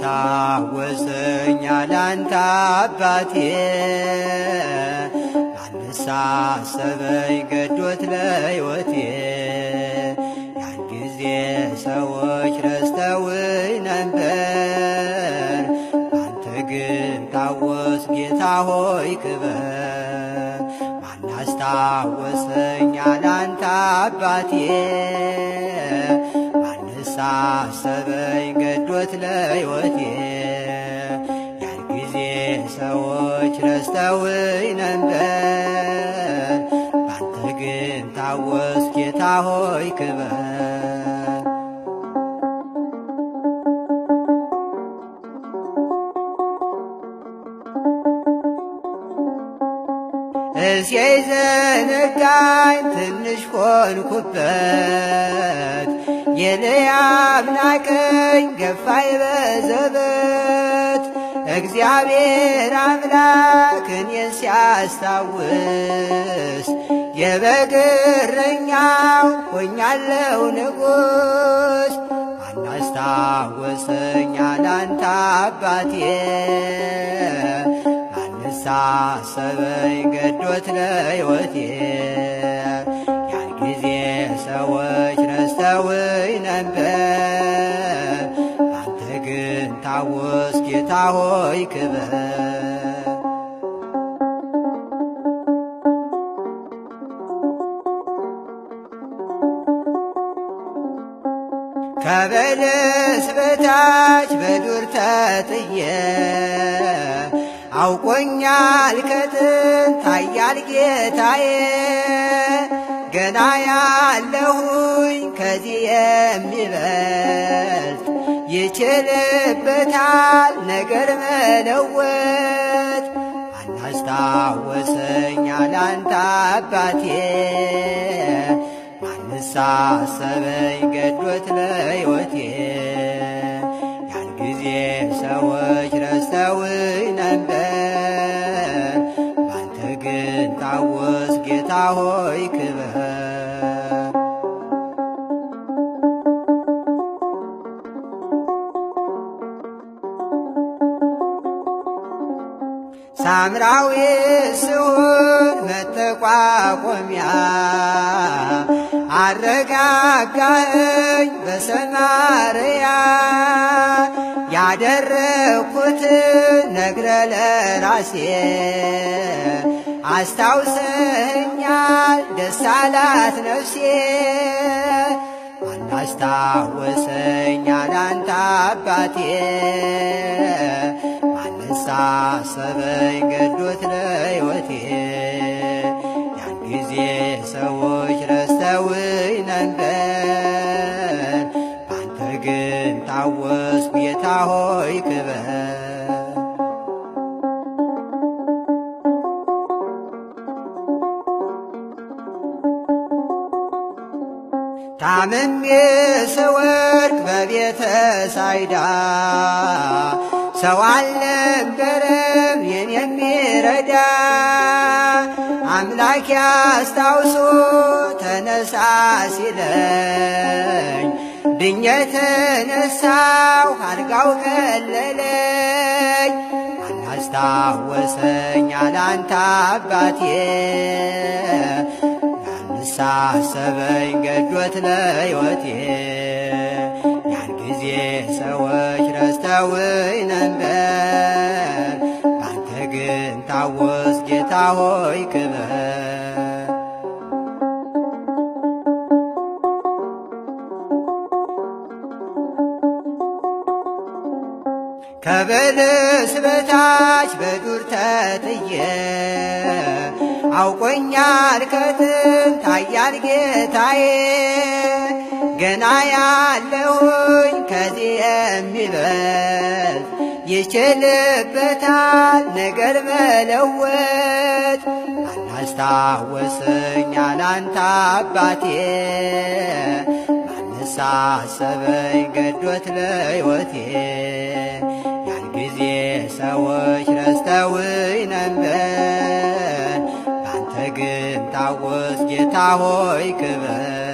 አስታወሰኛል አንተ አባቴ ባነሳሰበኝ ገዶት ለሕይወቴ ያን ጊዜ ሰዎች ረስተውኝ ነበር አንተ ግን ታወስ ጌታ ሆይ ክበር ማናስታወሰኛል አንተ አባቴ ባነሳሰበኝ ገዶት ለሕይወቴ ያን ጊዜ ሰዎች ረስተውኝ ነበር ባንተ ግን ታወስ ጌታ ሆይ ክበር እሴይ ዘነጋኝ ትንሽ ሆንኩበት የልያብ ናቀኝ ገፋኝ በዘበት እግዚአብሔር አምላክ እኔን ሲያስታውስ የበግ እረኛው ሆኛለሁ ንጉሥ ማናስታወሰኛል አንተ አባቴ ባነሳሰበኝ ገዶት ለሕይወቴ ያን ጊዜ ሰዎች ረስተውኝ ነበር አንተ ግን ታወስ ጌታ ሆይ ክበር ከበለስ በታች በዱር ተጥዬ አውቆኛል ከጥንት ኃያል ጌታዬ ገና ያለሁኝ ከዚህ የሚበልጥ ይችልበታል ነገር መለወጥ ማናስታወሰኛል አንተ አባቴ ማነሳሰበኝ ገዶት ለሕይወቴ ያን ጊዜ ሰዎች ረስተውኝ ነበር ባንተ ግን ታወስ ጌታ ሆይ ክበር ሳምራዊ ስሆን መጠቋቆሚያ አረጋጋኸኝ በሰማርያ ያደረግኩትን ነግረ ለራሴ አስታውሰኛል ደስ አላት ነፍሴ ማናስታወሰኛል አንተ አባቴ ማነሳሰበኝ ገዶት ለሕይወቴ ያን ጊዜ ሰዎች ረስተውኝ ነበር ባንተ ግን ታወስ ጌታ ሆይ ክበር ታምሜ ስወድቅ በቤተ ሳይዳ ሰው አልነበረም የኔን የሚረዳ አምላክ አስታውሶ ተነሳ ሲለኝ ድኜ ተነሳሁ አልጋው ቀለለኝ ማናስታወሰኛል አንተ አባቴ ያነሳሰበኝ ገዶት ለሕይወቴ ያን ጊዜ ሰዎች ረስተውኝ ነበር ባንተ ግን ታወስ ጌታ ሆይ ክበር ከበለስ በታች በዱር ተጥዬ አውቆኛል ከጥንት ኃያል ጌታዬ ገና ያለሁኝ ከዚህ የሚበልጥ ይችልበታል ነገር መለወጥ ማናስታወሰኛል አንተ አባቴ ማነሳሰበኝ ገዶት ለሕይወቴ ያን ጊዜ ሰዎች ረስተውኝ ነበር ባንተ ግን ታወስ ጌታ ሆይ ክበር